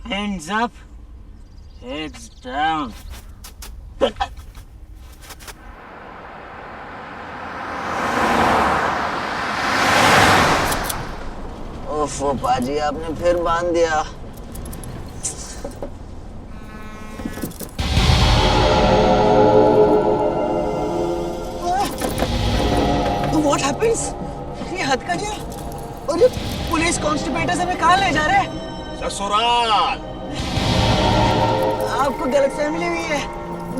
Hands up, heads down. ओफो पाजी, आपने फिर बांध दिया। What happens? ये हद का जी और ये पुलिस कांस्टेबल हमें कहाँ ले जा रहे हैं? ससुराल। आपको गलतफहमी हुई है।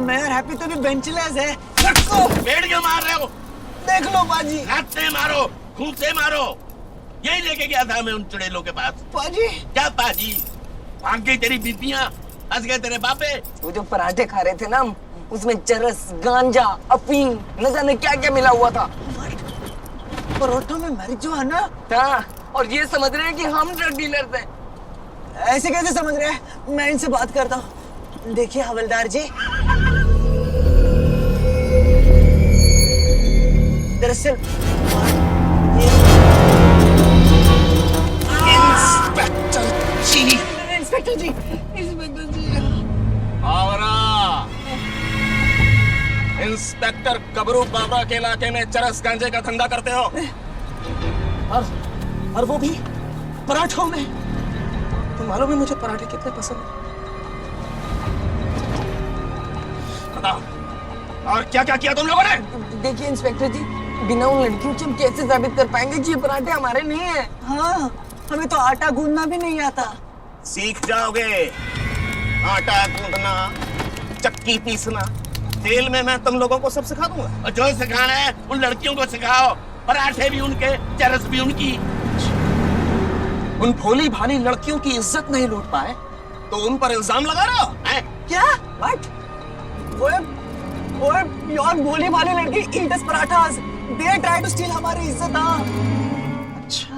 मैं और हैप्पी तो भी बेंचलेस है। पेड़ क्यों मार रहे हो? देख लो पाजी। हाथ से मारो, खूब से मारो। यही लेके गया था मैं उन चुड़ैलों के पास। पाजी क्या पाजी? भाग गई तेरी बीबियां, हंस गए तेरे बापे। वो जो पराठे खा रहे थे ना, उसमें चरस, गांजा, अफीम, न जाने क्या क्या मिला हुआ था। परोठों में marijuana? हाँ, और ये समझ रहे हैं कि हम ड्रग डीलर थे। ऐसे कैसे समझ रहे हैं? मैं इनसे बात करता हूँ। देखिए हवलदार जी, दरअसल इंस्पेक्टर जी। इंस्पेक्टर जी, इंस्पेक्टर जी। आवरा, इंस्पेक्टर कबरू बाबा के इलाके में चरस गांजे का धंधा करते हो? और वो भी पराठों में। तो मालूम है मुझे पराठे कितने पसंद हैं। बताओ, और क्या क्या किया तुम लोगों ने? देखिए इंस्पेक्टर जी, बिना उन लड़कियों के हम कैसे साबित कर पाएंगे कि ये पराठे हमारे नहीं हैं? हाँ, हमें तो आटा गूंदना भी नहीं आता। सीख जाओगे आटा गूंदना, चक्की पीसना। तेल में मैं तुम लोगों को सब सिखा दूंगा। और जो सिखाना है उन लड़कियों को सिखाओ। पराठे भी उनके, चरस भी उनकी। उन भोली भाली लड़कियों की इज्जत नहीं लूट पाए तो उन पर इल्जाम लगा रहे हो? क्या? What? ओए यार, भोली भाली लड़की eat us parathas. They try to steal हमारी इज्जत। हाँ। अच्छा,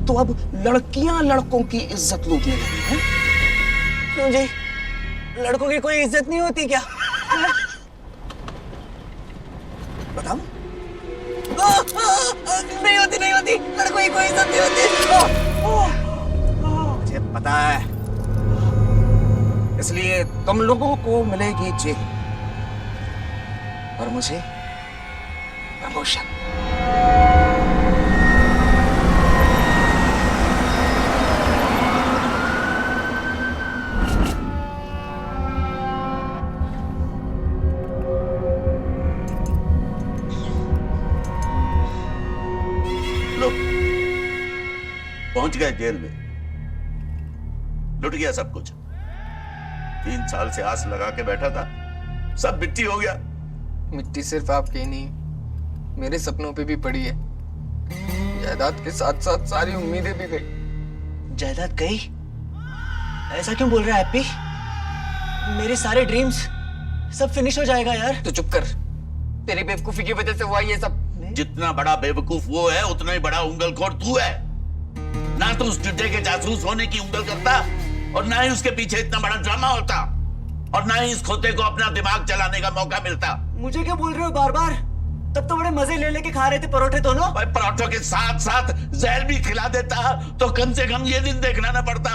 तो अब लड़कियां लड़कों की इज्जत लूटने लगी हैं? क्यों जी? लड़कों की कोई इज्जत नहीं होती क्या? बताओ। नहीं होती, नहीं होती। लड़कों की कोई इज्जत नहीं होती। मुझे पता है, इसलिए तुम लोगों को मिलेगी जेल और मुझे प्रमोशन। लो, पहुंच गए जेल में। लुट गया सब कुछ। 3 साल से आस लगा के बैठा था, सब मिट्टी हो गया। मिट्टी सिर्फ आपकी नहीं, मेरे सपनों पे भी पड़ी है। जायदाद के साथ साथ सारी उम्मीदें भी गई। जायदाद गई? ऐसा क्यों बोल रहा है हैप्पी? मेरे सारे ड्रीम्स सब फिनिश हो जाएगा यार। तो चुप कर, तेरी बेवकूफी की वजह से हुआ ये सब। जितना बड़ा बेवकूफ वो है, उतना ही बड़ा उंगलखोर तू है। ना तो उस चिट्टे के जासूस होने की उंगल करता और ना ही उसके पीछे इतना बड़ा ड्रामा होता और ना ही इस खोते को अपना दिमाग चलाने का मौका मिलता। मुझे क्या बोल रहे हो बार बार? तब तो बड़े मजे ले लेके खा रहे थे परोठे दोनों। भाई, पराठों के साथ साथ जहर भी खिला देता तो कम से कम ये दिन देखना ना पड़ता।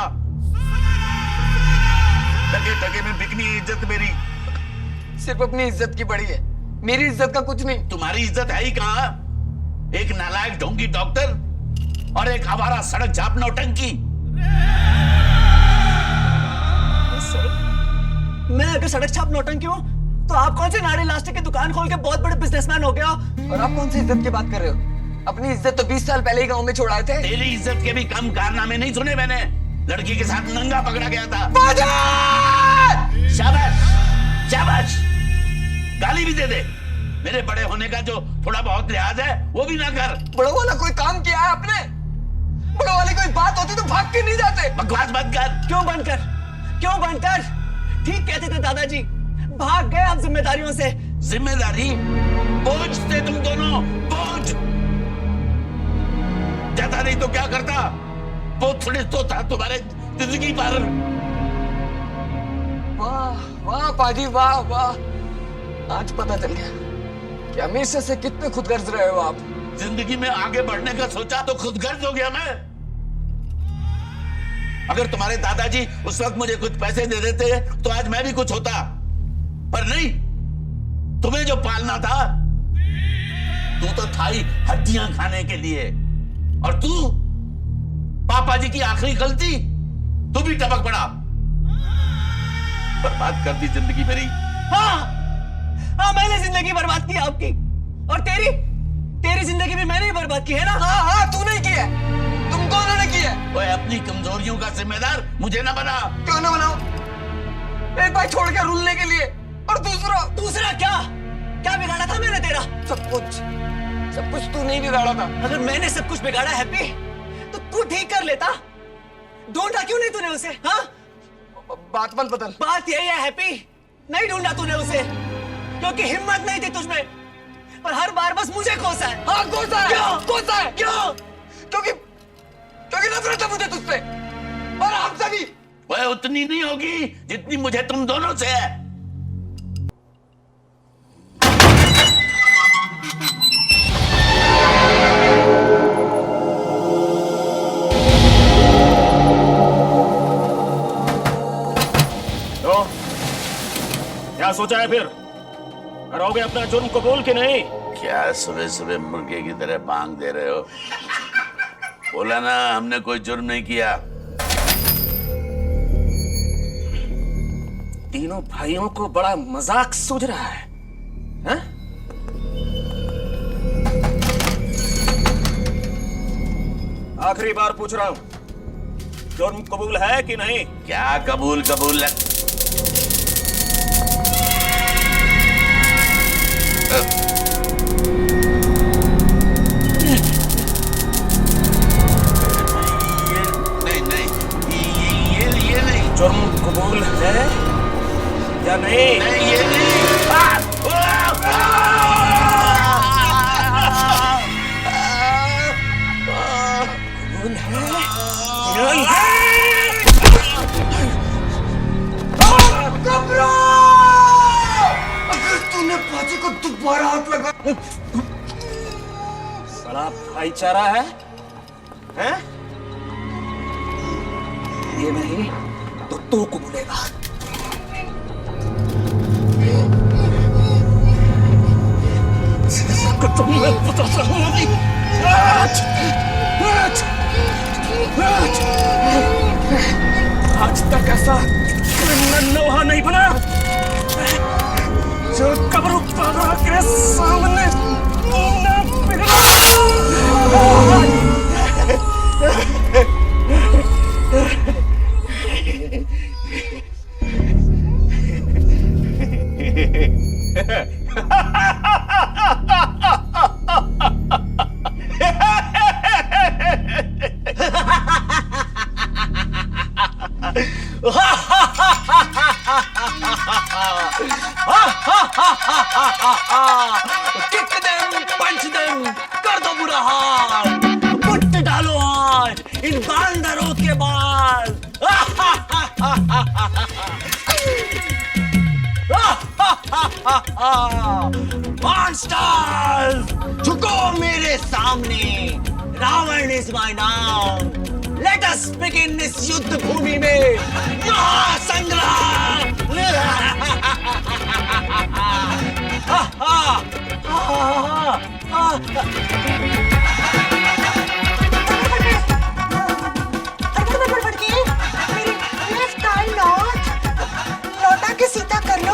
टके टके में बिकनी है इज्जत मेरी। सिर्फ अपनी इज्जत की पड़ी है, मेरी इज्जत का कुछ नहीं। तुम्हारी इज्जत है ही कहां? एक नालायक ढोंगी डॉक्टर और एक आवारा सड़क झाप नौटंकी। मैं अगर सड़क छाप नौटंकी हूँ तो आप कौन से नारी इलास्टिक की दुकान खोल के बहुत बड़े बिजनेसमैन हो गया? और आप कौन सी इज्जत की बात कर रहे हो? अपनी इज्जत तो 20 साल पहले ही गांव में छोड़ाए थे। तेरी इज्जत के भी कम कारनामे नहीं सुने मैंने। लड़की के साथ नंगा पकड़ा गया था। शाबाश, शाबाश। गाली भी दे दे। मेरे बड़े होने का जो थोड़ा बहुत लिहाज है वो भी ना कर। बड़ों वाला कोई काम किया है आपने? बड़ों वाली कोई बात होती तो भाग के नहीं जाते। बकवास बंद कर। क्यों बंद कर? क्यों बंद कर? ठीक कहते थे दादाजी, भाग गए आप जिम्मेदारियों से। जिम्मेदारी? बोझ थे तुम दोनों, बोझ। जाता नहीं तो क्या करता? वो थोड़े तो था तुम्हारे जिंदगी पर। वाह वाह पाजी, वाह वाह। आज पता चल गया कि हमेशा से कितने खुदगर्ज रहे हो आप। जिंदगी में आगे बढ़ने का सोचा तो खुदगर्ज हो गया मैं। अगर तुम्हारे दादाजी उस वक्त मुझे कुछ पैसे दे देते तो आज मैं भी कुछ होता, पर नहीं। तुम्हें जो पालना था, तू तो था ही हड्डियां खाने के लिए। और तू, पापा जी की आखिरी गलती, तू भी टपक पड़ा। बर्बाद कर दी जिंदगी मेरी। हाँ, मैंने जिंदगी बर्बाद की आपकी, और तेरी जिंदगी भी मैंने ही बर्बाद की है ना। हाँ तू नहीं किया, तुम दोनों ने किया। ओए, अपनी कमजोरियों का जिम्मेदार मुझे ना बना। क्यों ना बनाओ? एक भाई छोड़ के रुलने के लिए, और दूसरा क्या बिगाड़ा था मैंने तेरा? सब कुछ तू नहीं बिगाड़ा था। अगर मैंने सब कुछ बिगाड़ा हैप्पी, तो तू ठीक कर लेता। ढूंढा क्यों नहीं तूने उसे? हाँ, बात मत बदल। बात यही है हैप्पी, नहीं ढूंढा तूने उसे क्योंकि हिम्मत नहीं थी तुझमें, पर हर बार बस मुझे कोसा है। हाँ, कोसा है। क्यों? क्योंकि नफरत है मुझे तुझसे और आपसे भी। वह उतनी नहीं होगी जितनी मुझे तुम दोनों से है। तो क्या सोचा है फिर? करोगे अपना जुर्म कबूल कि नहीं? क्या सुबह सुबह मुर्गे की तरह बांग दे रहे हो? बोला ना, हमने कोई जुर्म नहीं किया। तीनों भाइयों को बड़ा मजाक सूझ रहा है, हैं? आखिरी बार पूछ रहा हूं, जुर्म कबूल है कि नहीं? क्या कबूल ये नहीं। जुर्म कबूल है या नहीं? नहीं, ये नहीं। कबूल है या नहीं? अगर तूने पाजी को दोबारा हाथ लगा, बड़ा भाईचारा है, हैं? ये नहीं तो तू कबूलेगा। तुम्हें पता नहीं। आज तक ऐसा क्रिमिनल लोहा नहीं बना जो कब्र पारा के सामने न पिघला। किक देम, पंच देम, कर दो बुरा हाल, कुट डालो आज इन बांदरों के बाल। Monsters, झुको मेरे सामने। रावण इज माय नाम। Let us begin इस युद्ध भूमि में महासंग्राम। के सीता कर लो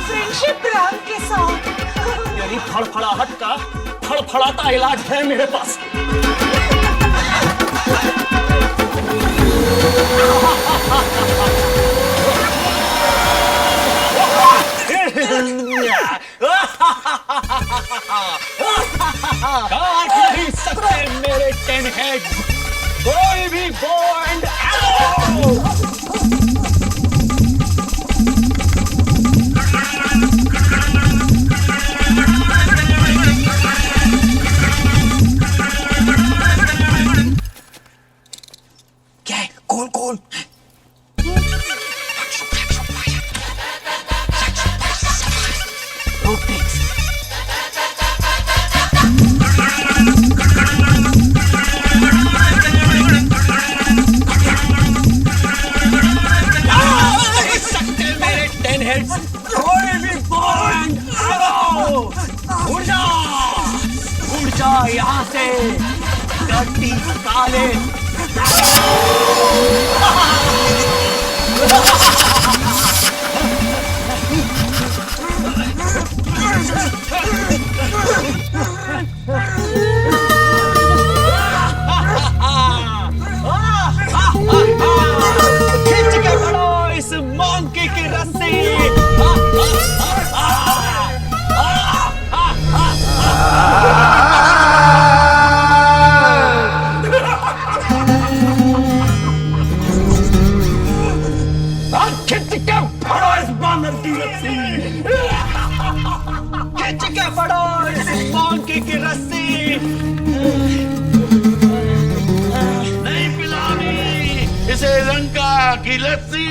फ्रेंडशिप राम के साथ। तेरी फड़फड़ाहट का फड़फड़ाता इलाज है मेरे पास। काट नहीं सकते मेरे 10 हेड्स, कोई भी बो एंड एरो। क्या है? कौन? Road tricks. साले। खींच के पड़ो इस मोंकी की रस्सी। खींच के पड़ो इस बानर की रस्सी। खींच के पड़ो इस मोंकी की रस्सी। नहीं पिलानी इसे लंका की लस्सी।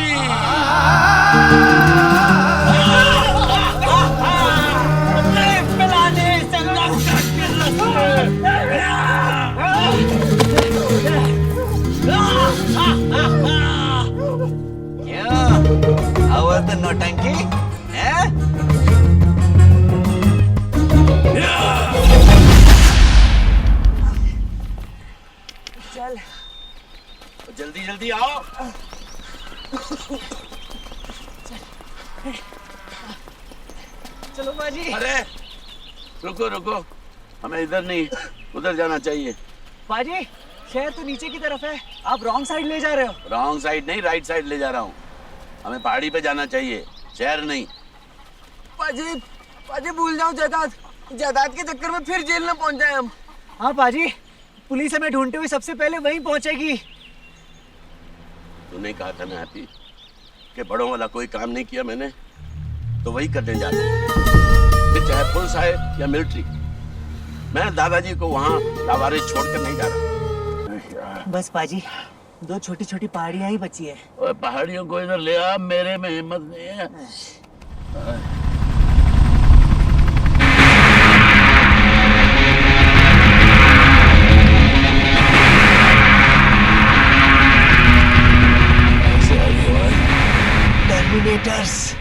नहीं पिलाने इसे लंका की लस्सी। क्या आवाज नौटंकी है? जल्दी जल्दी आओ। चलो बाजी। अरे रुको रुको, हमें इधर नहीं उधर जाना चाहिए। बाजी शहर तो नीचे की तरफ है, आप रॉन्ग साइड ले जा रहे हो। रॉन्ग साइड नहीं, राइट साइड ले जा रहा हूँ। हमें पहाड़ी पे जाना चाहिए, शहर नहीं। पाजी पाजी भूल जाओ जायदाद, जायदाद के चक्कर में फिर जेल में पहुंच जाए हम। हाँ बाजी, पुलिस हमें ढूंढते हुए सबसे पहले वहीं पहुंचेगी। तूने कहा था ना हैप्पी कि बड़ों वाला कोई काम नहीं किया मैंने, तो वही करने जा रहा हूं। फिर चाहे पुलिस आए या मिलिट्री, मैं दादाजी को वहां लावारिस छोड़कर नहीं जा रहा। बस बाजी, दो छोटी छोटी पहाड़ियां ही बची है। ओए पहाड़ियों को इधर ले आ, मेरे में हिम्मत नहीं है। टर्मिनेटर्स।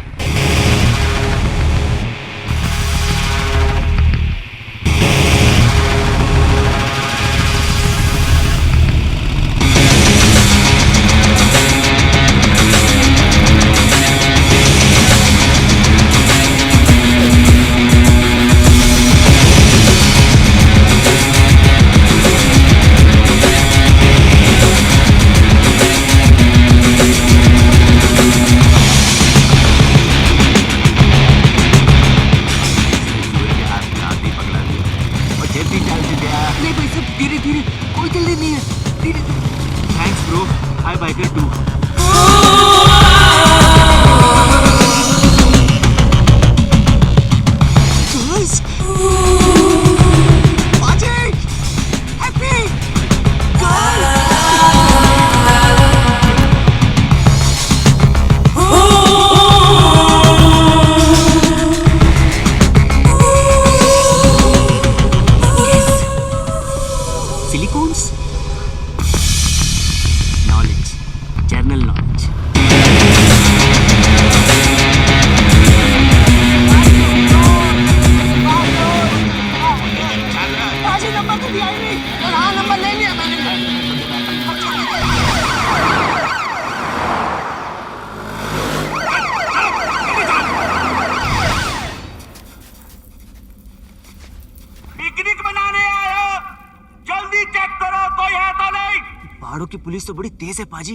पहाड़ों की पुलिस तो बड़ी तेज है पाजी,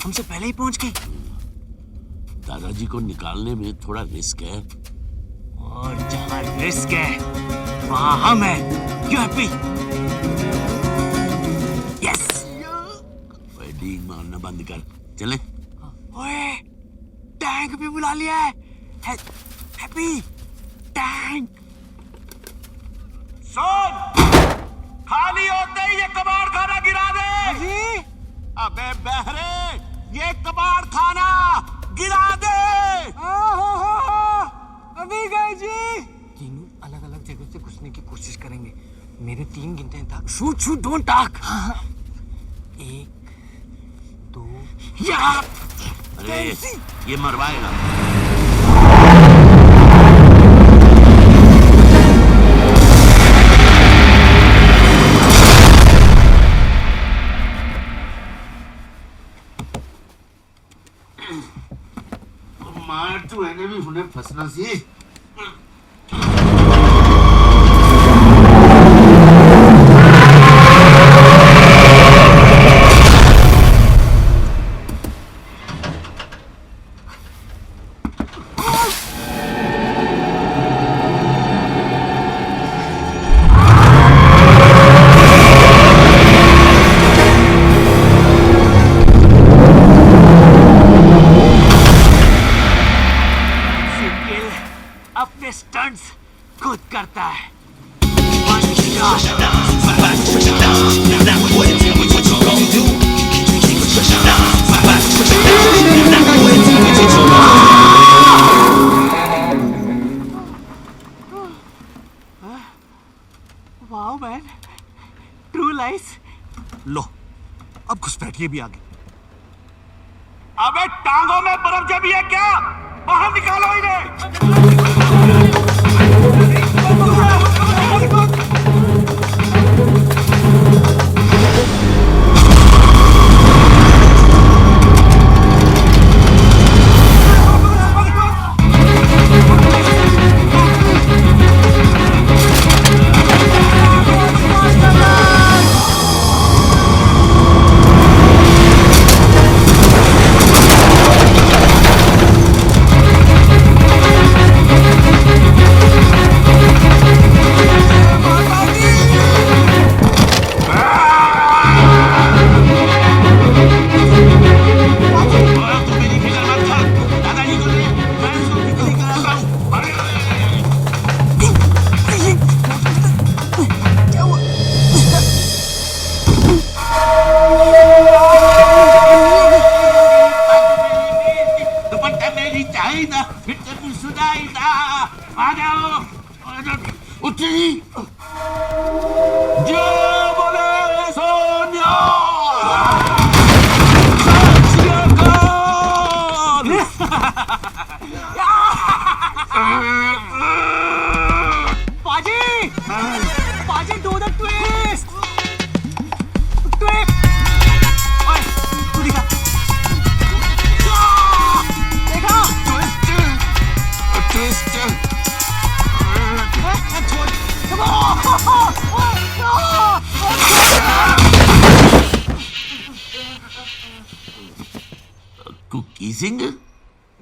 हमसे पहले ही पहुंच गई। दादाजी को निकालने में थोड़ा रिस्क है, और जहां रिस्क है वहां हम हैं। You happy? यस। डींग मारना बंद कर, चले। ओए, टैंक भी बुला लिया है। Happy tank. सुन, खाली होते ही ये कबाड़ खाना गिरा दे। जी? अबे बहरे, ये कबाड़ खाना गिरा दे। अभी गए जी। तीनों अलग अलग जगह से घुसने की कोशिश करेंगे। मेरे 3 गिनते हैं ताक। Shoot shoot don't talk. 1 2 या। अरे ये मरवाएगा। मार तू एने भी हुने फसना सी अपने स्टंट्स खुद करता है। वाओ मैन, ट्रू लाइस। लो अब घुसपैठिए भी आगे। अबे टांगों में बर्फ जमी है क्या? बाहर निकालो इन्हें।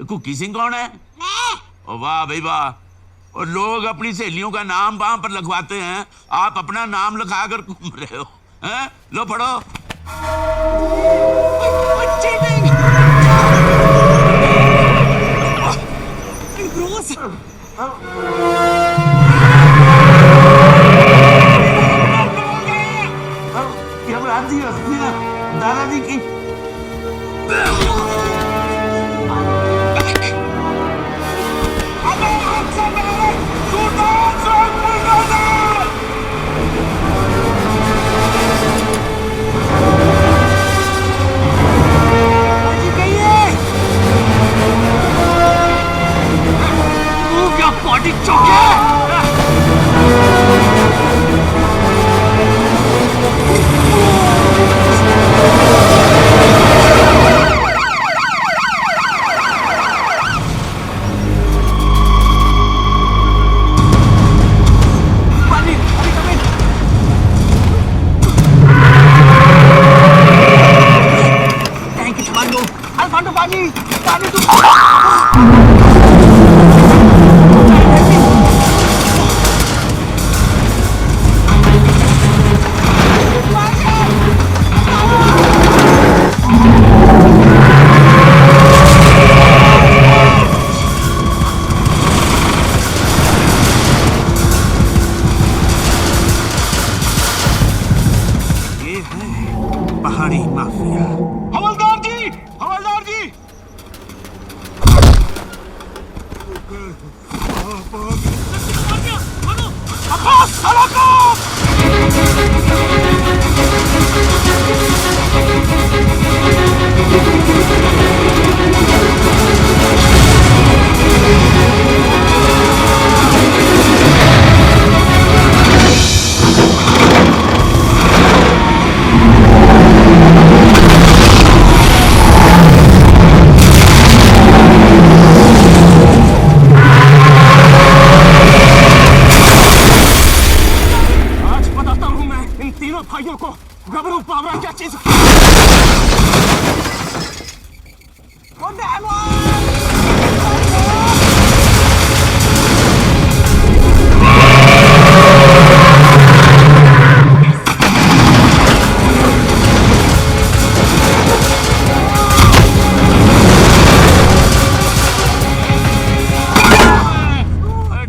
कुकी सिंह कौन है? ओ वाह भाई वाह। और लोग अपनी सहेलियों का नाम वहां पर लिखवाते हैं, आप अपना नाम लिखा कर घूम रहे हो हैं? लो पढ़ो। दादाजी की पहाड़ी माफिया। हवलदार जी, हवलदार जी। अब्बास सलाको।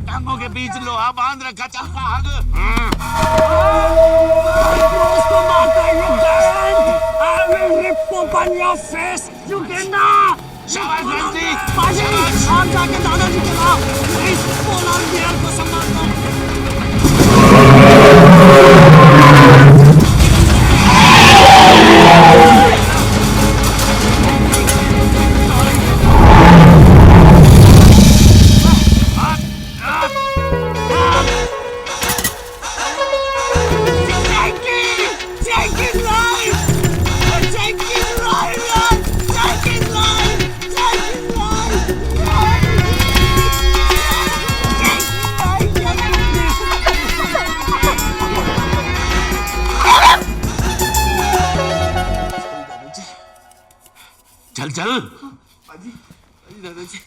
टांगों के बीच लोहा बांध रखा, चल भाग। शाबाश बंसी, शाबाश। आप जाके दादाजी के लाओ, इस पोलार बियर को संभालना। चल चल। दादाजी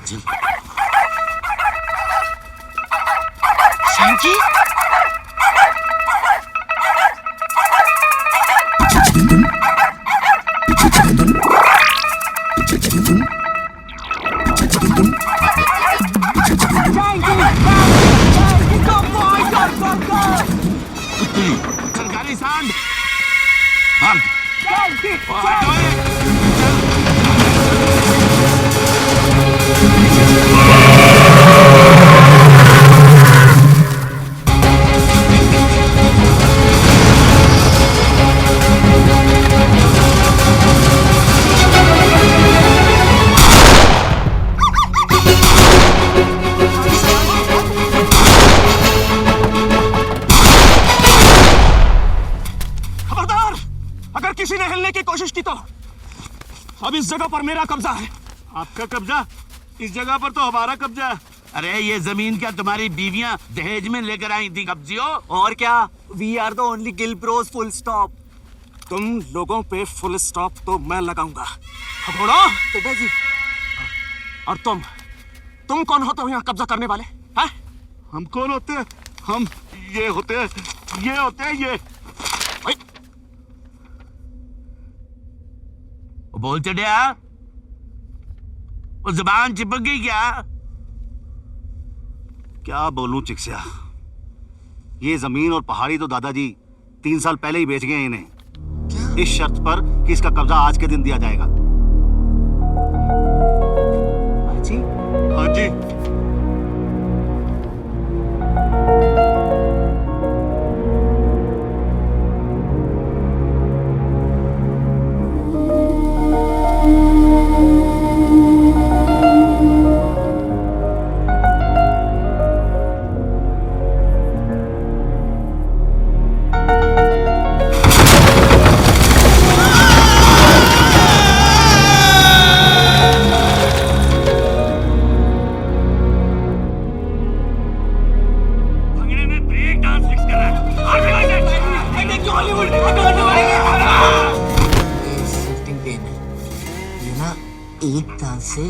चल। शैंकी सरकारी सांड भाग। खबरदार, अगर किसी ने हिलने की कोशिश की तो अब इस जगह पर मेरा कब्जा है। आपका कब्जा? इस जगह पर तो हमारा कब्जा है। अरे ये जमीन क्या तुम्हारी बीवियां दहेज में लेकर आई थी कब्जियों? और क्या, we are the only Gill bros, full stop. तुम लोगों पे फुल स्टॉप तो मैं लगाऊंगा। घोड़ो दादाजी। और तुम कौन होते हो यहाँ कब्जा करने वाले? हैं? हम कौन होते हैं? हम ये होते हैं, ये होते हैं, ये। ओए, बोल चढ़िया, वो जुबान चिपक गई क्या? क्या बोलूं चिक्सिया, ये जमीन और पहाड़ी तो दादाजी 3 साल पहले ही बेच गए हैं इन्हें, इस शर्त पर कि इसका कब्जा आज के दिन दिया जाएगा। हाँ जी। एक दांत से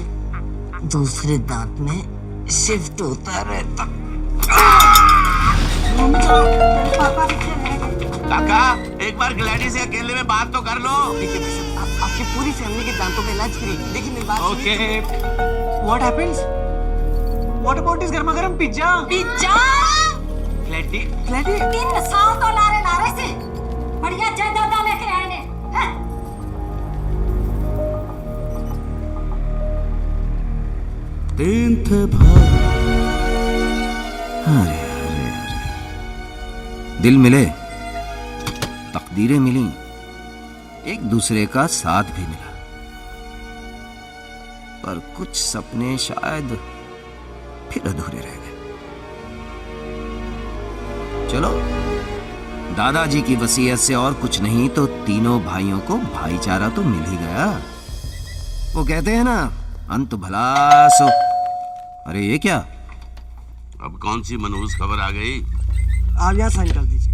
दूसरे दांत में शिफ्ट होता रहता। काका, एक बार ग्लैडी से अकेले में बात तो कर लो। आपकी पूरी फैमिली के दांतों का इलाज फ्री। देखिए मेरी बात okay, what happens? What about this गर्मा गर्म पिज्जा? पिज्जा? ग्लैडी 300 $, नारे से बढ़िया जायदाद लेके आए ने। दिन थे भाई, अरे अरे अरे, दिल मिले, तकदीरें मिली, एक दूसरे का साथ भी मिला, पर कुछ सपने शायद फिर अधूरे रह गए। चलो, दादाजी की वसीयत से और कुछ नहीं तो तीनों भाइयों को भाईचारा तो मिल ही गया। वो कहते हैं ना, अंत भला सो। अरे ये क्या? अब कौन सी मनहूस खबर आ गई? आप यहाँ साइन कर दीजिए।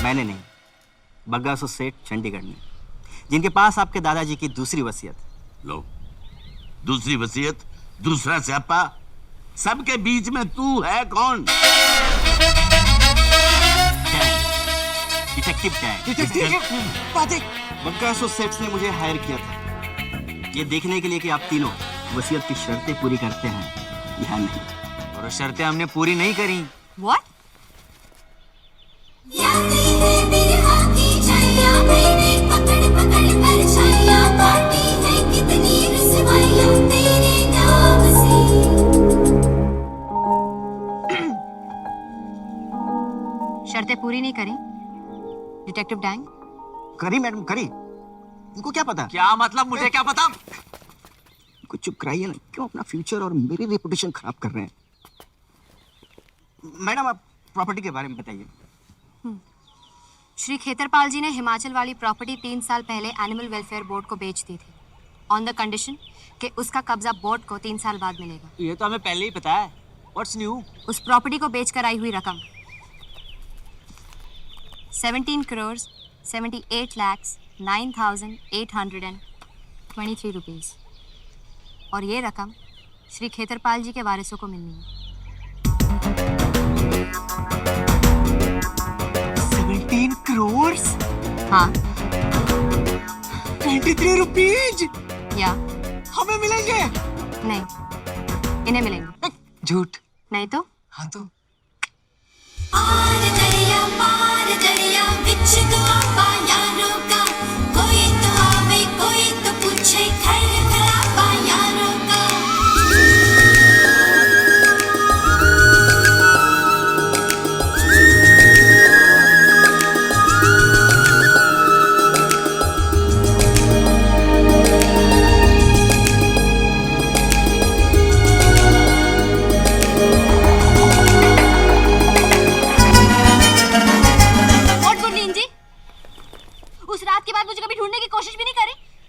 मैंने नहीं, बग्गासो सेठ चंडीगढ़ में, जिनके पास आपके दादाजी की दूसरी वसीयत। लो, दूसरी वसीयत, दूसरा स्यापा, सबके बीच में तू है कौन? Detective tag. बग्गासो सेठ ने मुझे हायर किया था ये देखने के लिए कि आप तीनों वसीयत की शर्तें पूरी करते हैं या नहीं, और शर्तें हमने पूरी नहीं करी। What? शर्तें पूरी नहीं करी डिटेक्टिव डैंग? करी मैडम, करी। इनको क्या पता? क्या मतलब मुझे क्या पता? कुछ चुप कराइए ना, क्यों अपना फ्यूचर और मेरी रेपुटेशन खराब कर रहे हैं? मैडम आप प्रॉपर्टी के बारे में बताइए। श्री खेतरपाल जी ने हिमाचल वाली प्रॉपर्टी 3 साल पहले एनिमल वेलफेयर बोर्ड को बेच दी थी, ऑन द कंडीशन कि उसका कब्जा बोर्ड को 3 साल बाद मिलेगा। ये तो हमें पहले ही पता है। What's new? उस प्रॉपर्टी को बेचकर आई हुई रकम 17 करोड़ 78 lakhs 9,823 रुपीस, और ये रकम श्री खेतरपाल जी के वारिसों को मिलनी है। 17 करोड़? हाँ। 23 रुपीज या हमें मिलेंगे? नहीं, इन्हें मिलेंगे। झूठ। नहीं तो? हाँ तो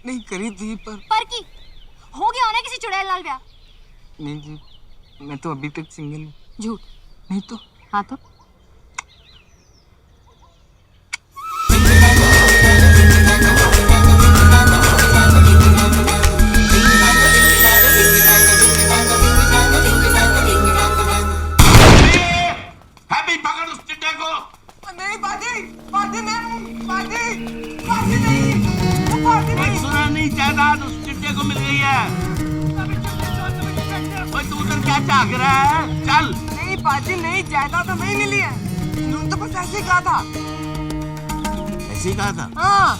नहीं करी थी पर की हो गया होना किसी चुड़ैल लाल ब्याह। नहीं जी, मैं तो अभी तक सिंगल हूँ। झूठ। नहीं तो? हाँ तो? हैप्पी, पकड़ उस टिड्डे को। नहीं पाजी, पाजी नहीं, पाजी, पाजी नहीं, पाजी नहीं। सुना नहीं, जायदाद उस टिड्डे को मिल गई है। ओए तू उधर क्या झांक रहा है? चल। नहीं पाजी नहीं, जायदाद तो नहीं मिली है। उन्होंने तो बस ऐसे ही कहा था। ऐसे ही कहा था? हाँ।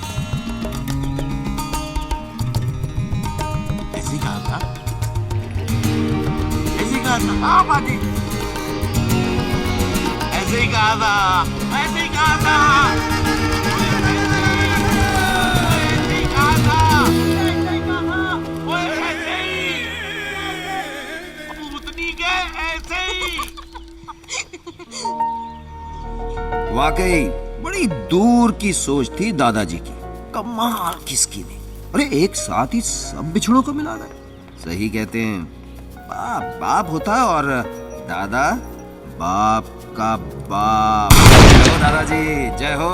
ऐसे ही कहा था? ऐसे ही कहा था? हाँ पाजी। ऐसे ही कहा था, ऐसे ही कहा था, ऐसे ही कहा था, ओए ऐसे ही, भूतनी के ऐसे ही। वाकई बड़ी दूर की सोच थी दादाजी की। कमाल किसकी नहीं। अरे एक साथ ही सब बिछड़ों को मिला रहे। सही कहते हैं, बाप बाप होता है और दादा बाप का बाप। जय हो दादाजी, जय हो।